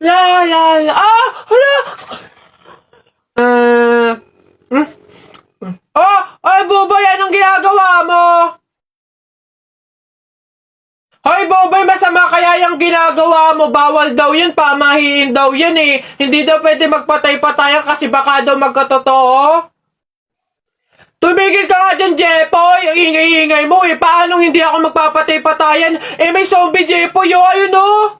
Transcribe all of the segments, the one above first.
La la la. Ah! Hala! Uh, hmm? Oh! Ay, Bubay! Anong ginagawa mo? Hoy, Bobay, masama kaya yung ginagawa mo. Bawal daw yun, pamahiin daw yun eh. Hindi daw pwede magpatay-patayan kasi baka daw magkatotoo. Tumigil ka nga dyan, Jepoy! Ang ingay-ingay mo eh. Paano hindi ako magpapatay-patayan? Eh, may zombie, Jepoy, oh, ayun oh!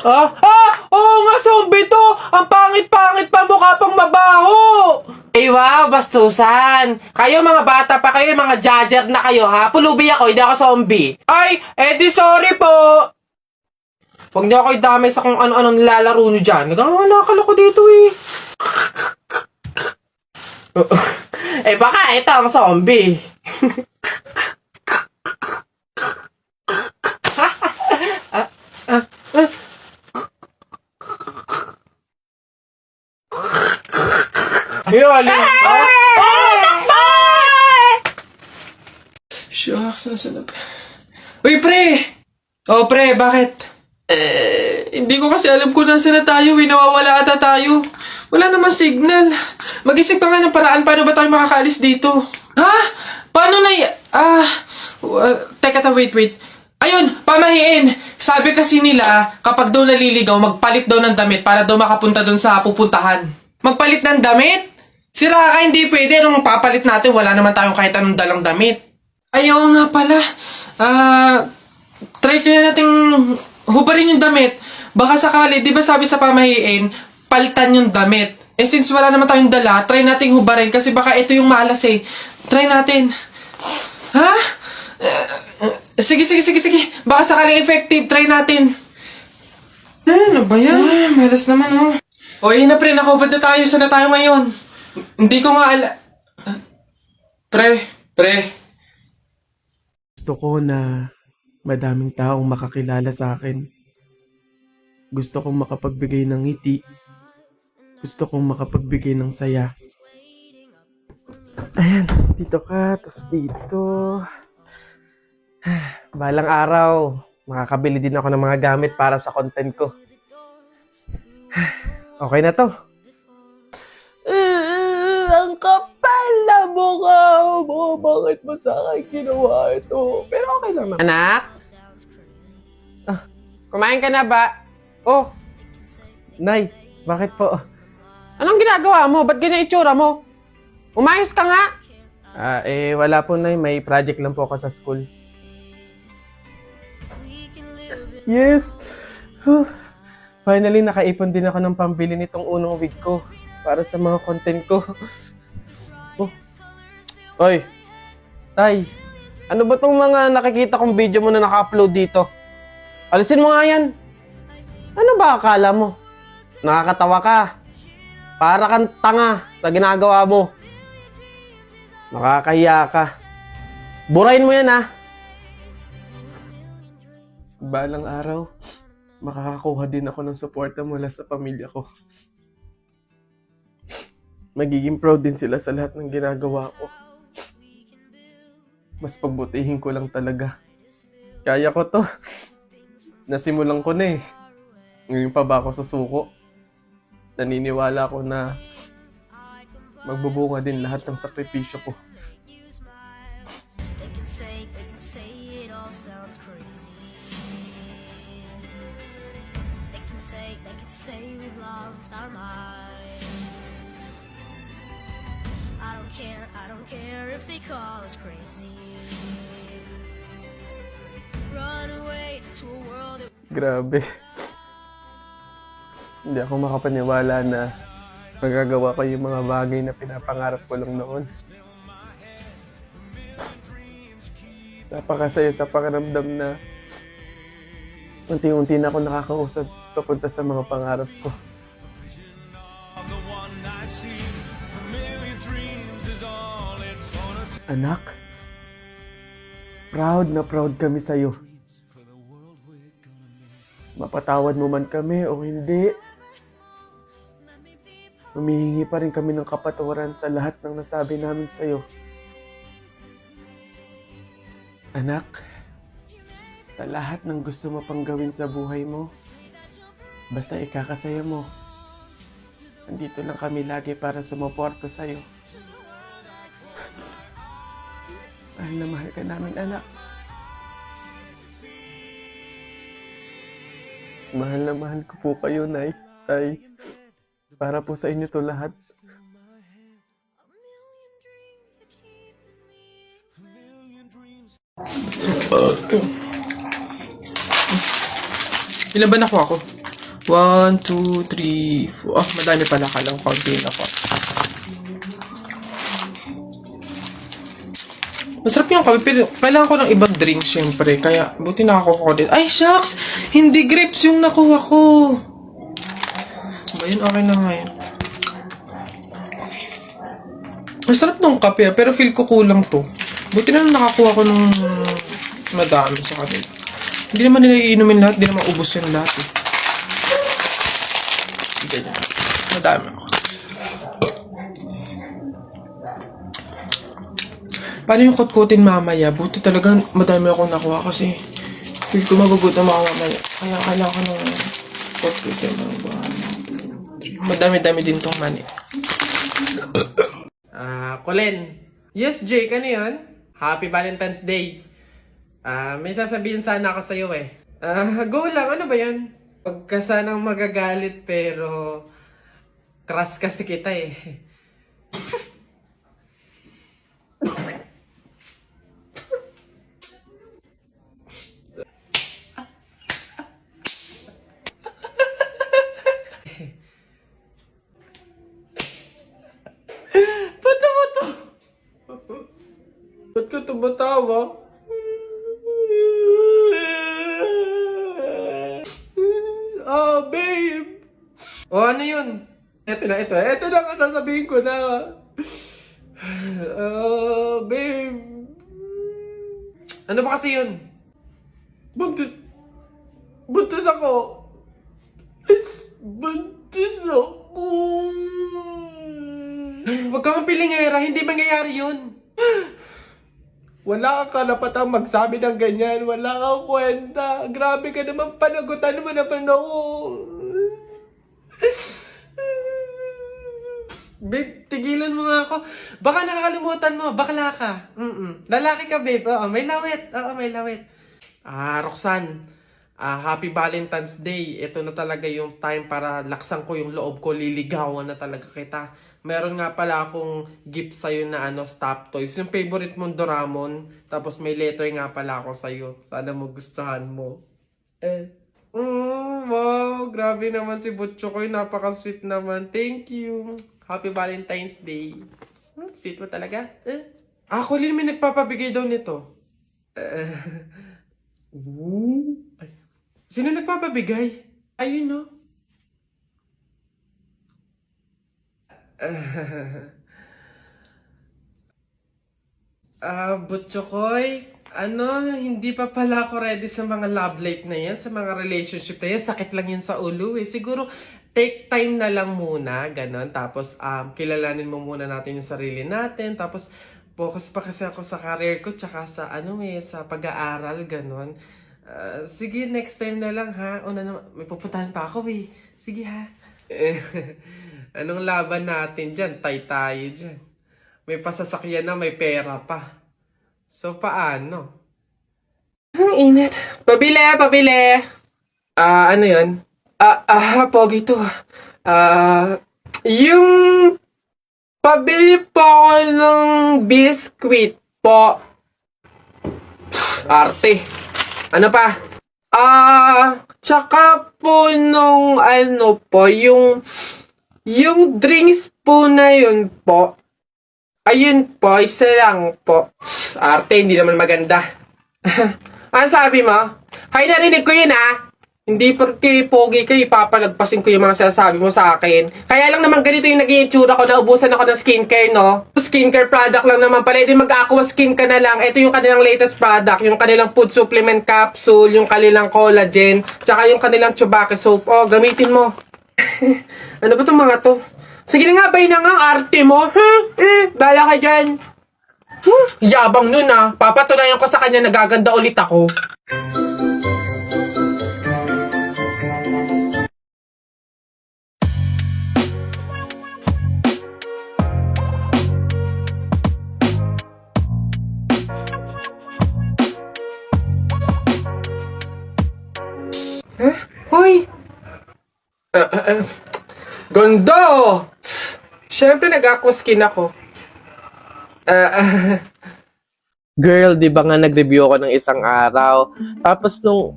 Ah! Ah! Oo nga, zombie to! Ang pangit-pangit pa, mukha pang mabaho! Ay, wow, bastusan. Kayo mga bata pa kayo, mga judger na kayo ha. Pulubi ako, hindi ako zombie. Ay, di sorry po. Huwag niyo ako idamay sa kung ano-anong nilalaro niyo dyan. Nagkakalala ko dito eh. Baka ito ang zombie. Ayun, Shucks, nasa na ba? Uy, pre! Oh, pre, bakit? Hindi ko kasi alam kung nasa na tayo, nawawala ata tayo. Wala naman signal. Mag-isip ka nga ng paraan, paano ba tayo makakaalis dito? Ha? Paano na teka, wait. Ayun, pamahiin! Sabi kasi nila, kapag daw naliligaw, magpalit daw ng damit para daw makapunta doon sa pupuntahan. Magpalit ng damit? Sira ka, hindi pwede. Anong papalit natin? Wala naman tayong kahit anong dalang damit. Ayaw nga pala. Try kaya nating hubarin yung damit. Baka sakali, di ba sabi sa pamahiin, palitan yung damit. Since wala naman tayong dala, try nating hubarin kasi baka ito yung malas eh. Try natin. Ha? Sige. Baka sakaling effective, try natin. Ano ba yan? Malas naman oh. O yun na pre, nakahubad na tayo. Saan na tayo ngayon? Hindi ko nga Pre. Gusto ko na madaming taong makakilala sa akin. Gusto kong makapagbigay ng ngiti. Gusto kong makapagbigay ng saya. Ayan, dito ka, tas dito. Balang araw, makakabili din ako ng mga gamit para sa content ko. Okay na to. Ang kapal na mukha mo. Bakit mo sa akin ginawa ito? Pero okay lang naman. Anak? Kumain ka na ba? Oh. Nay, bakit po? Anong ginagawa mo? Ba't ganyan itsura mo? Umayos ka nga? Wala po, Nay. May project lang po ako sa school. Yes! Finally, nakaipon din ako ng pambili nitong unang wig ko para sa mga content ko. Oh. Oy, Tay, ano ba tong mga nakikita kong video mo na naka-upload dito? Alisin mo nga yan. Ano ba akala mo? Nakakatawa ka. Para kang tanga sa ginagawa mo. Nakakahiya ka. Burahin mo yan ha. Balang araw, makakakuha din ako ng suporta mula sa pamilya ko. Magiging proud din sila sa lahat ng ginagawa ko. Mas pagbutihin ko lang talaga. Kaya ko to. Nasimulan ko na eh. Ngayon pa ba ako susuko? Naniniwala ko na magbubunga din lahat ng sakripisyo ko. Say we've lost our minds. I don't care if they call us crazy. Run away to a world that... Grabe. Hindi ako makapaniwala na magagawa ko yung mga bagay na pinapangarap ko lang noon. Napakasaya sa pakiramdam na unti-unti na ako nakakausap papunta sa mga pangarap ko. Anak, proud na proud kami sa'yo. Mapatawad mo man kami o hindi, humihingi pa rin kami ng kapatawaran sa lahat ng nasabi namin sa'yo. Anak, Sa lahat ng gusto mo pang gawin sa buhay mo. Basta ikakasaya mo. Andito lang kami lagi para sumuporta sa'yo. Mahal na mahal ka namin, anak. Mahal na mahal ko po kayo, Nay. Tay. Para po sa inyo to lahat. Ilan ba nakuha ko? 1, 2, 3, 4. Ah, madami pala. Kalang konti na ako. Masarap yung kape, pero kailangan ko ng ibang drink, syempre. Kaya, buti nakakuha ko din. Ay, shucks! Hindi grapes yung nakuha ko. Ba yun? Okay na nga yun. Masarap ng kape, pero feel ko kulang to. Buti na nakakuha ko ng madami sa kanila. Hindi naman nila iinumin lahat, hindi naman ubos yung lahat eh. Ganyan. Madami. Paano yung kutkutin mamaya? Buti talaga madami akong nakuha kasi feel ko magugutom ako mamaya. Kaya kailangan ko ng kutkutin. Madami-dami din tong mani. Colin. Yes, Jake, ano yun? Happy Valentine's Day. May sasabihin sana ako sa'yo eh. Go lang, ano ba yan? Huwag ka sanang magagalit pero crush kasi kita eh. Ba't ka tumatawa? Babe! O, ano yun? Ito na ang sasabihin ko na. Babe. Ano ba kasi yun? Buntis ako. Buntis ako. Huwag kang pilingera, hindi mangyayari yun. Wala kang karapatang magsabi ng ganyan. Wala kang kwenta. Grabe ka naman, panagutan mo naman ako. Babe, tigilan mo nga ako. Baka nakakalimutan mo, bakla ka. Lalaki ka, babe. Oo, may lawit. Roxanne, Happy Valentine's Day. Ito na talaga yung time para laksan ko yung loob ko. Liligawan na talaga kita. Meron nga pala akong gift sa'yo na stop toys. Yung favorite mong Doraemon. Tapos may letter nga pala ako sa'yo. Sana magustuhan mo. Wow, grabe naman si Butcho ko. Napaka-sweet naman. Thank you. Happy Valentine's Day. Sweet mo talaga. Colin, may nagpapabigay daw nito. Ay. Sino nagpapabigay? Ayun, no? Butchokoy, hindi pa pala ako ready sa mga love life na yan, sa mga relationship na yan. Sakit lang yun sa ulo eh. Siguro, take time na lang muna, ganon. Tapos, kilalanin mo muna natin yung sarili natin. Tapos, focus pa kasi ako sa career ko, tsaka sa, sa pag-aaral, ganon. Sige, next time na lang ha. May pupuntahan pa ako eh. Sige ha. Anong laban natin dyan? Tayo dyan. May pasasakyan na, may pera pa. So, paano? Ang init. Pabili! Ano yun? Pogi to. Yung pabili po ako ng biskwit po. Arte. Ano pa? Tsaka po nung yung drinks po na yun po. Ayun po, isa lang po. Arte, hindi naman maganda. Ano sabi mo? Hay, narinig ko yun Hindi porque pogi kayo, ipapalagpasin ko yung mga sinasabi mo sa akin. Kaya lang naman ganito yung naging itsura ko, naubusan ako ng skincare, no? Skincare product lang naman pala, edi mag-aqua skin ka na lang. Ito yung kanilang latest product, yung kanilang food supplement capsule, yung kanilang collagen, tsaka yung kanilang Chubaki soap. Gamitin mo. Ano ba itong mga to? Sige na nga, bay na nga, arte mo. Bala ka dyan. Yabang nun Papatunayan ko sa kanya nagaganda ulit ako. Ganda! Siyempre, nag-aquaskin ako. Girl, di ba nga nag-review ako ng isang araw? Tapos nung...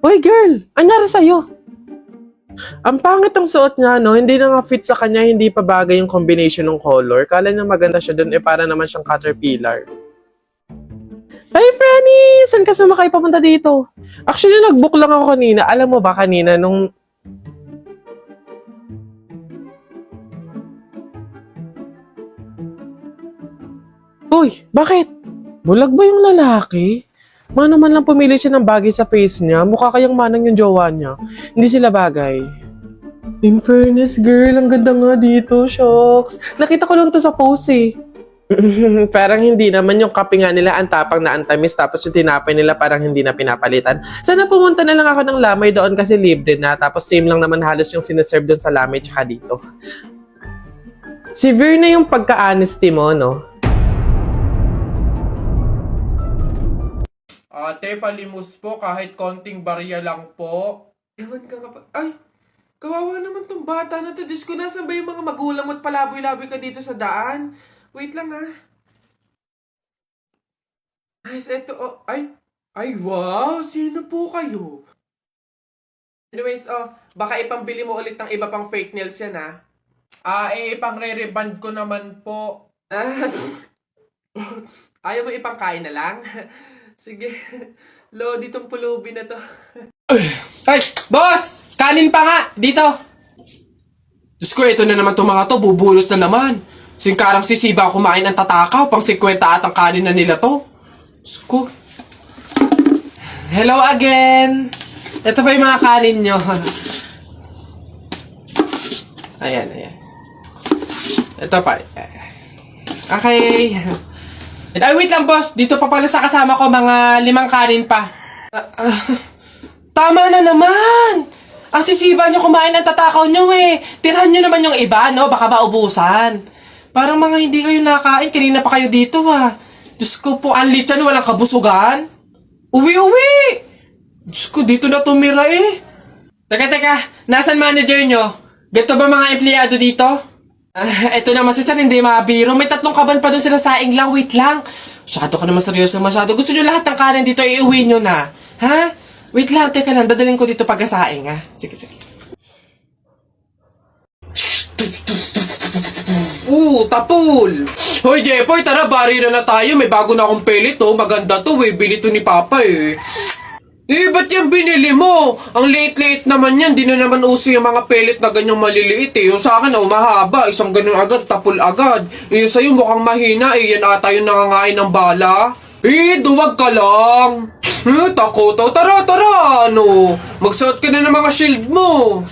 Hoy girl, anyari sa'yo? Ang pangit ang suot niya, no? Hindi na nga fit sa kanya, hindi pa bagay yung combination ng color. Kala niya maganda siya dun, para naman siyang caterpillar. Hey, Franny! Saan ka sumakay papunta dito? Actually, nag-book lang ako kanina. Alam mo ba kanina, nung... Uy, bakit? Bulag ba yung lalaki? Mano man lang pumili siya ng bagay sa face niya, mukha kayang manang yung jowa niya. Hindi sila bagay. In fairness, girl, ang ganda nga dito, shocks. Nakita ko lang to sa post eh. Parang hindi naman yung kape nga nila ang tapang na antamis tapos yung tinapay nila parang hindi na pinapalitan. Sana pumunta na lang ako ng Lamay doon kasi libre na tapos same lang naman halos yung sineserve doon sa Lamay tsaka dito. Severe na yung pagka-honesty mo, no? Ate, palimus po kahit konting barya lang po. Ewan ka nga pa. Ay, kawawa naman tong bata na to. Diyos ko, nasan ba yung mga magulang mo at palaboy-laboy ka dito sa daan? Wait lang ah. Ay, eto, oh, ay, wow, sino po kayo? Anyways, baka ipambili mo ulit ng iba pang fake nails yan ah. Pang re-reband ko naman po. Ayaw mo ipangkain na lang? Sige. Lodi tong pulubi na to. Ay, boss! Kanin pa nga! Dito! Diyos ko, ito na naman itong mga to. Bubulos na naman. Singkarang sisiba kumain ang tatakaw. Pang 50 at ang kanin na nila to. Diyos ko. Hello again! Ito pa yung mga kanin nyo. Ayan. Ito pa. Okay. Ay, wait lang, boss. Dito pa pala sa kasama ko, mga 5 kanin pa. Tama na naman! Ang sisiba nyo kumain ang tatakaw nyo eh. Tirahan nyo naman yung iba, no? Baka maubusan. Parang mga hindi kayo nakain. Kanina pa kayo dito, ha? Diyos ko po, ang litsan, walang kabusugan. Uwi! Diyos ko, dito na tumira eh. Teka. Nasaan manager nyo? Ganito ba mga empleyado dito? Eto naman si Sir, hindi mabiro. May 3 kaban pa dun sila saing lang. Wait lang. Masyado ka naman seryoso masyado. Gusto nyo lahat ng kanin dito, iuwi nyo na. Ha? Wait lang, teka lang. Dadalhin ko dito pagkasaing, ha? Sige. Tapol! Hoy, Jepoy, tara, bari na tayo. May bago na akong pellet, oh. Maganda to, eh. Bili to ni Papa, eh. Ba't yan binili mo? Ang liit-liit naman yan. Di na naman uso yung mga pellet na ganyang maliliit eh. Yung sa akin, mahaba. Isang ganun agad, tapol agad. Yung sa'yo mukhang mahina eh. Yan ata yung nangangain ng bala. Duwag ka lang. Takot. Tara. Ano? Magsuot ka na ng mga shield mo.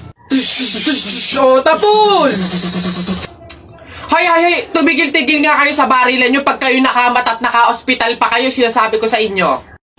Tapol! Hay! Tumigil-tigil nga kayo sa barilan nyo pag kayo nakamat at naka-hospital pa kayo, sinasabi ko sa inyo.